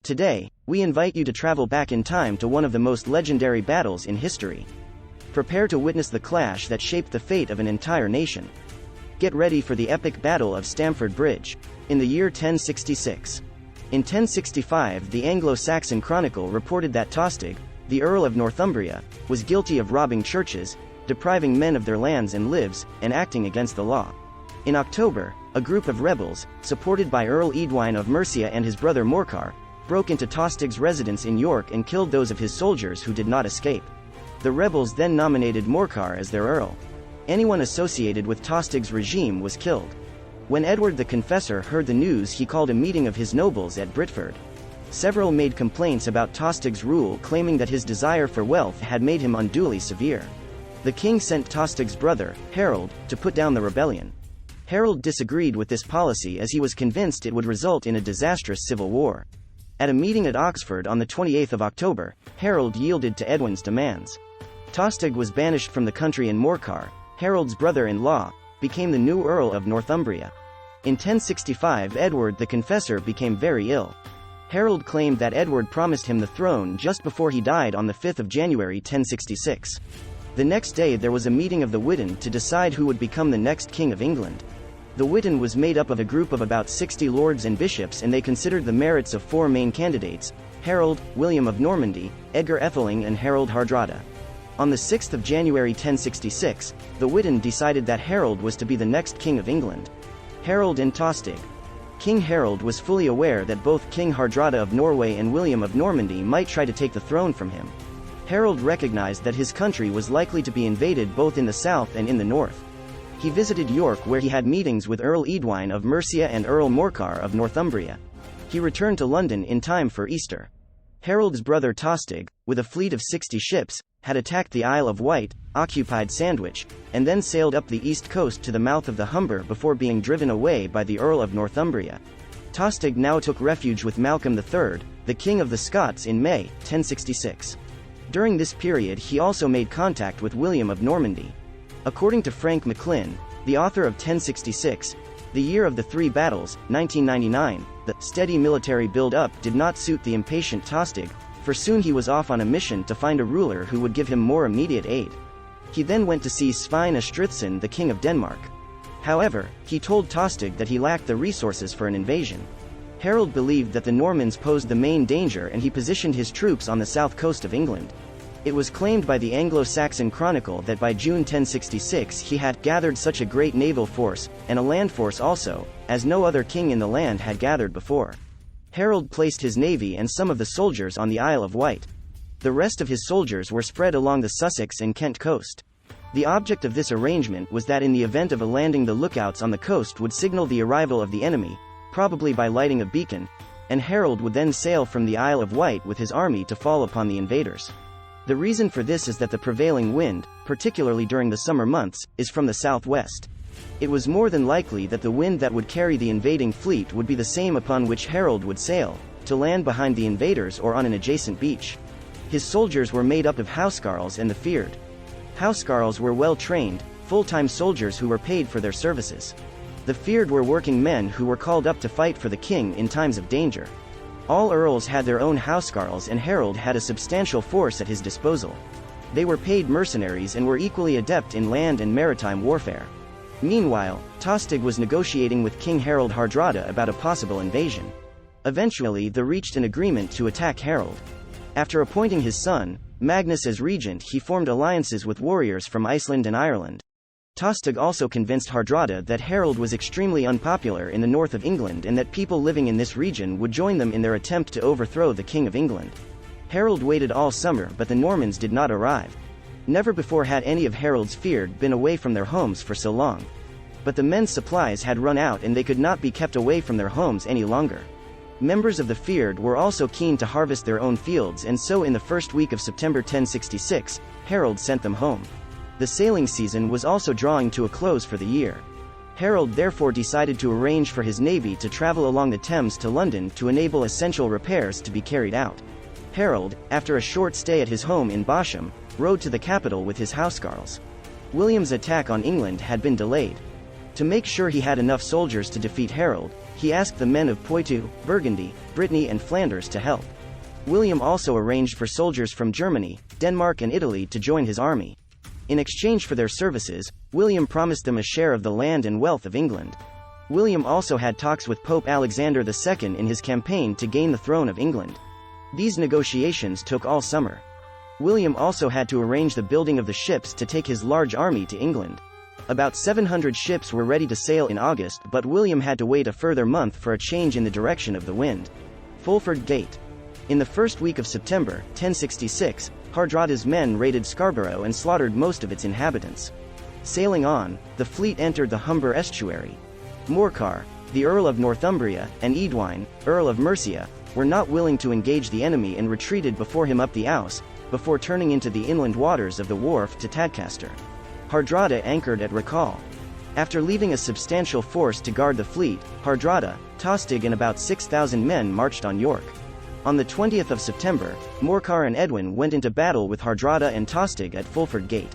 Today, we invite you to travel back in time to one of the most legendary battles in history. Prepare to witness the clash that shaped the fate of an entire nation. Get ready for the epic Battle of Stamford Bridge, in the year 1066. In 1065, the Anglo-Saxon Chronicle reported that Tostig, the Earl of Northumbria, was guilty of robbing churches, depriving men of their lands and lives, and acting against the law. In October, a group of rebels, supported by Earl Edwin of Mercia and his brother Morcar, broke into Tostig's residence in York and killed those of his soldiers who did not escape. The rebels then nominated Morcar as their earl. Anyone associated with Tostig's regime was killed. When Edward the Confessor heard the news, he called a meeting of his nobles at Britford. Several made complaints about Tostig's rule, claiming that his desire for wealth had made him unduly severe. The king sent Tostig's brother, Harold, to put down the rebellion. Harold disagreed with this policy as he was convinced it would result in a disastrous civil war. At a meeting at Oxford on the 28th of October, Harold yielded to Edwin's demands. Tostig was banished from the country and Morcar, Harold's brother-in-law, became the new Earl of Northumbria. In 1065, Edward the Confessor became very ill. Harold claimed that Edward promised him the throne just before he died on the 5th of January 1066. The next day there was a meeting of the Witan to decide who would become the next king of England. The Witan was made up of a group of about 60 lords and bishops, and they considered the merits of four main candidates: Harold, William of Normandy, Edgar Atheling and Harold Hardrada. On the 6th of January 1066, the Witan decided that Harold was to be the next king of England. Harold and Tostig. King Harold was fully aware that both King Hardrada of Norway and William of Normandy might try to take the throne from him. Harold recognized that his country was likely to be invaded both in the south and in the north. He visited York, where he had meetings with Earl Edwin of Mercia and Earl Morcar of Northumbria. He returned to London in time for Easter. Harold's brother Tostig, with a fleet of 60 ships, had attacked the Isle of Wight, occupied Sandwich, and then sailed up the east coast to the mouth of the Humber before being driven away by the Earl of Northumbria. Tostig now took refuge with Malcolm III, the King of the Scots, in May 1066. During this period he also made contact with William of Normandy. According to Frank McLean, the author of 1066, the year of the three battles, 1999, the steady military build-up did not suit the impatient Tostig, for soon he was off on a mission to find a ruler who would give him more immediate aid. He then went to see Svein Estridsson, the King of Denmark. However, he told Tostig that he lacked the resources for an invasion. Harold believed that the Normans posed the main danger, and he positioned his troops on the south coast of England. It was claimed by the Anglo-Saxon Chronicle that by June 1066 he had gathered such a great naval force, and a land force also, as no other king in the land had gathered before. Harold placed his navy and some of the soldiers on the Isle of Wight. The rest of his soldiers were spread along the Sussex and Kent coast. The object of this arrangement was that in the event of a landing, the lookouts on the coast would signal the arrival of the enemy, probably by lighting a beacon, and Harold would then sail from the Isle of Wight with his army to fall upon the invaders. The reason for this is that the prevailing wind, particularly during the summer months, is from the southwest. It was more than likely that the wind that would carry the invading fleet would be the same upon which Harold would sail, to land behind the invaders or on an adjacent beach. His soldiers were made up of housecarls and the feared. Housecarls were well-trained, full-time soldiers who were paid for their services. The feared were working men who were called up to fight for the king in times of danger. All earls had their own housecarls, and Harold had a substantial force at his disposal. They were paid mercenaries and were equally adept in land and maritime warfare. Meanwhile, Tostig was negotiating with King Harold Hardrada about a possible invasion. Eventually they reached an agreement to attack Harold. After appointing his son, Magnus, as regent, he formed alliances with warriors from Iceland and Ireland. Tostig also convinced Hardrada that Harold was extremely unpopular in the north of England and that people living in this region would join them in their attempt to overthrow the King of England. Harold waited all summer, but the Normans did not arrive. Never before had any of Harold's feared been away from their homes for so long. But the men's supplies had run out and they could not be kept away from their homes any longer. Members of the feared were also keen to harvest their own fields, and so in the first week of September 1066, Harold sent them home. The sailing season was also drawing to a close for the year. Harold therefore decided to arrange for his navy to travel along the Thames to London to enable essential repairs to be carried out. Harold, after a short stay at his home in Bosham, rode to the capital with his housecarls. William's attack on England had been delayed. To make sure he had enough soldiers to defeat Harold, he asked the men of Poitou, Burgundy, Brittany and Flanders to help. William also arranged for soldiers from Germany, Denmark and Italy to join his army. In exchange for their services, William promised them a share of the land and wealth of England. William also had talks with Pope Alexander II in his campaign to gain the throne of England. These negotiations took all summer. William also had to arrange the building of the ships to take his large army to England. About 700 ships were ready to sail in August, but William had to wait a further month for a change in the direction of the wind. Fulford Gate. In the first week of September, 1066, Hardrada's men raided Scarborough and slaughtered most of its inhabitants. Sailing on, the fleet entered the Humber estuary. Morcar, the Earl of Northumbria, and Edwine, Earl of Mercia, were not willing to engage the enemy and retreated before him up the Ouse, before turning into the inland waters of the Wharfe to Tadcaster. Hardrada anchored at Recall. After leaving a substantial force to guard the fleet, Hardrada, Tostig and about 6,000 men marched on York. On the 20th of September, Morcar and Edwin went into battle with Hardrada and Tostig at Fulford Gate.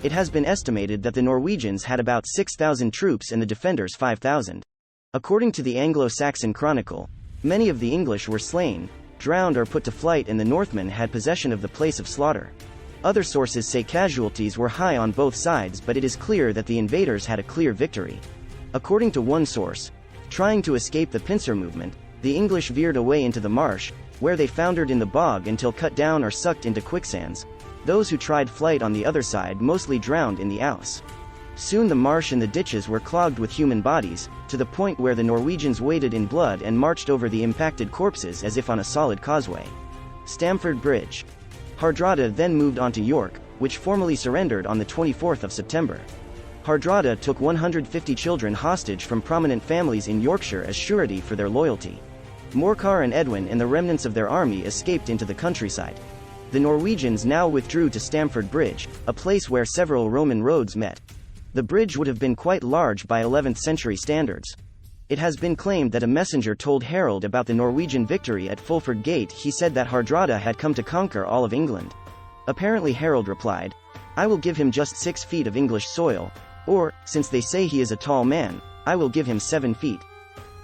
It has been estimated that the Norwegians had about 6,000 troops and the defenders 5,000. According to the Anglo-Saxon Chronicle, many of the English were slain, drowned or put to flight, and the Northmen had possession of the place of slaughter. Other sources say casualties were high on both sides, but it is clear that the invaders had a clear victory. According to one source, trying to escape the pincer movement, the English veered away into the marsh, where they foundered in the bog until cut down or sucked into quicksands. Those who tried flight on the other side mostly drowned in the Ouse. Soon the marsh and the ditches were clogged with human bodies, to the point where the Norwegians waded in blood and marched over the impacted corpses as if on a solid causeway. Stamford Bridge. Hardrada then moved on to York, which formally surrendered on the 24th of September. Hardrada took 150 children hostage from prominent families in Yorkshire as surety for their loyalty. Morcar and Edwin and the remnants of their army escaped into the countryside. The Norwegians now withdrew to Stamford Bridge, a place where several Roman roads met. The bridge would have been quite large by 11th century standards. It has been claimed that a messenger told Harold about the Norwegian victory at Fulford Gate. He said that Hardrada had come to conquer all of England. Apparently Harold replied, "I will give him just 6 feet of English soil, or, since they say he is a tall man, I will give him 7 feet.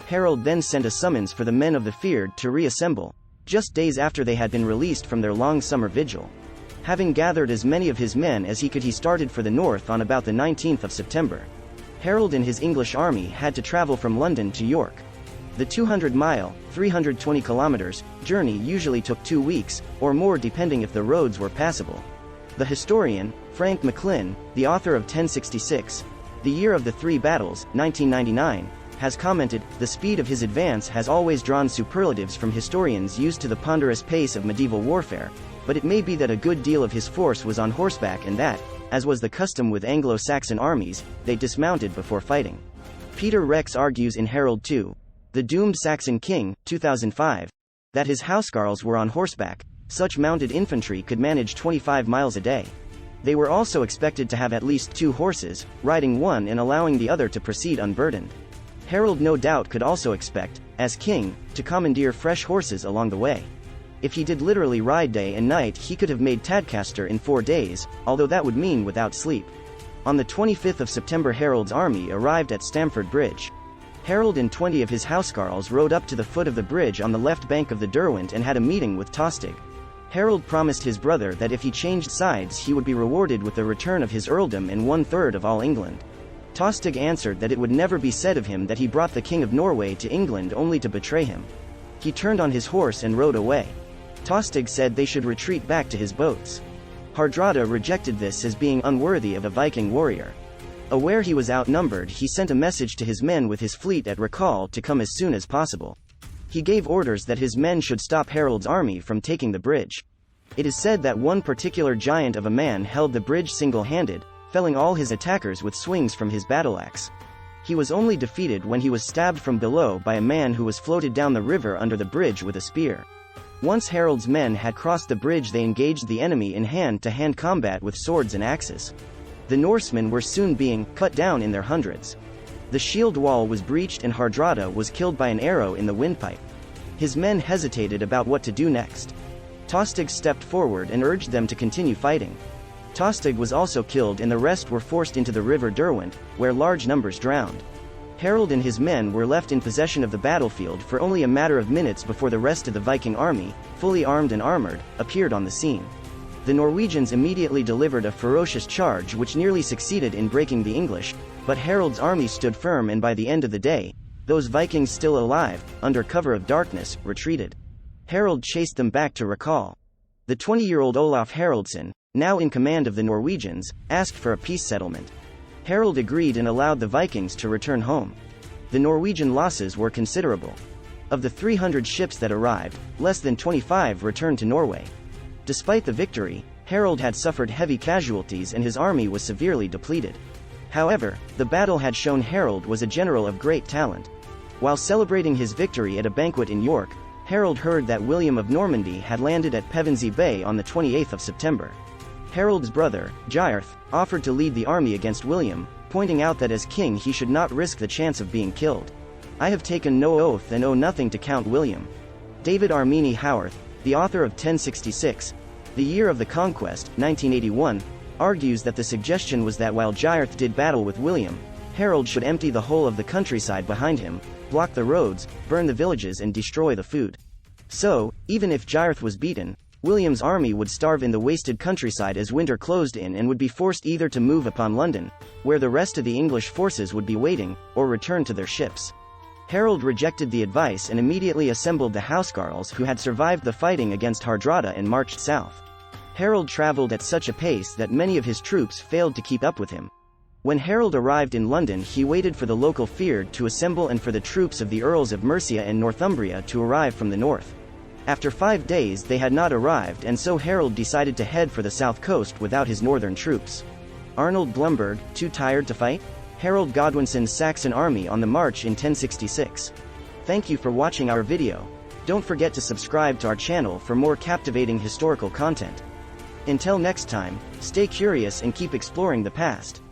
Harold then sent a summons for the men of the Fyrd to reassemble, just days after they had been released from their long summer vigil. Having gathered as many of his men as he could, he started for the north on about the 19th of September. Harold and his English army had to travel from London to York. The 200-mile, 320 kilometers, journey usually took 2 weeks, or more depending if the roads were passable. The historian, Frank McLean, the author of 1066, The Year of the Three Battles, 1999, has commented, "The speed of his advance has always drawn superlatives from historians used to the ponderous pace of medieval warfare, but it may be that a good deal of his force was on horseback and that, as was the custom with Anglo-Saxon armies, they dismounted before fighting." Peter Rex argues in Harold II, The Doomed Saxon King, 2005, that his housecarls were on horseback. Such mounted infantry could manage 25 miles a day. They were also expected to have at least 2 horses, riding one and allowing the other to proceed unburdened. Harold no doubt could also expect, as king, to commandeer fresh horses along the way. If he did literally ride day and night, he could have made Tadcaster in 4 days, although that would mean without sleep. On the 25th of September Harold's army arrived at Stamford Bridge. Harold and 20 of his housecarls rode up to the foot of the bridge on the left bank of the Derwent and had a meeting with Tostig. Harold promised his brother that if he changed sides he would be rewarded with the return of his earldom and 1/3 of all England. Tostig answered that it would never be said of him that he brought the King of Norway to England only to betray him. He turned on his horse and rode away. Tostig said they should retreat back to his boats. Hardrada rejected this as being unworthy of a Viking warrior. Aware he was outnumbered, he sent a message to his men with his fleet at Recall to come as soon as possible. He gave orders that his men should stop Harold's army from taking the bridge. It is said that one particular giant of a man held the bridge single-handed, felling all his attackers with swings from his battle-axe. He was only defeated when he was stabbed from below by a man who was floated down the river under the bridge with a spear. Once Harold's men had crossed the bridge, they engaged the enemy in hand-to-hand combat with swords and axes. The Norsemen were soon being cut down in their hundreds. The shield wall was breached and Hardrada was killed by an arrow in the windpipe. His men hesitated about what to do next. Tostig stepped forward and urged them to continue fighting. Tostig was also killed and the rest were forced into the river Derwent, where large numbers drowned. Harold and his men were left in possession of the battlefield for only a matter of minutes before the rest of the Viking army, fully armed and armored, appeared on the scene. The Norwegians immediately delivered a ferocious charge which nearly succeeded in breaking the English, but Harold's army stood firm and by the end of the day, those Vikings still alive, under cover of darkness, retreated. Harold chased them back to Recall. The 20-year-old Olaf Haraldsson, now in command of the Norwegians, asked for a peace settlement. Harold agreed and allowed the Vikings to return home. The Norwegian losses were considerable. Of the 300 ships that arrived, less than 25 returned to Norway. Despite the victory, Harold had suffered heavy casualties and his army was severely depleted. However, the battle had shown Harold was a general of great talent. While celebrating his victory at a banquet in York, Harold heard that William of Normandy had landed at Pevensey Bay on the 28th of September. Harold's brother, Gyrth, offered to lead the army against William, pointing out that as king he should not risk the chance of being killed. "I have taken no oath and owe nothing to Count William." David Armini Howarth, the author of 1066, The Year of the Conquest, 1981, argues that the suggestion was that while Gyrth did battle with William, Harold should empty the whole of the countryside behind him, block the roads, burn the villages and destroy the food. So, even if Gyrth was beaten, William's army would starve in the wasted countryside as winter closed in and would be forced either to move upon London, where the rest of the English forces would be waiting, or return to their ships. Harold rejected the advice and immediately assembled the housecarls who had survived the fighting against Hardrada and marched south. Harold traveled at such a pace that many of his troops failed to keep up with him. When Harold arrived in London, he waited for the local fyrd to assemble and for the troops of the Earls of Mercia and Northumbria to arrive from the north. After 5 days they had not arrived and so Harold decided to head for the south coast without his northern troops. Arnold Blumberg, too tired to fight? Harold Godwinson's Saxon army on the march in 1066. Thank you for watching our video. Don't forget to subscribe to our channel for more captivating historical content. Until next time, stay curious and keep exploring the past.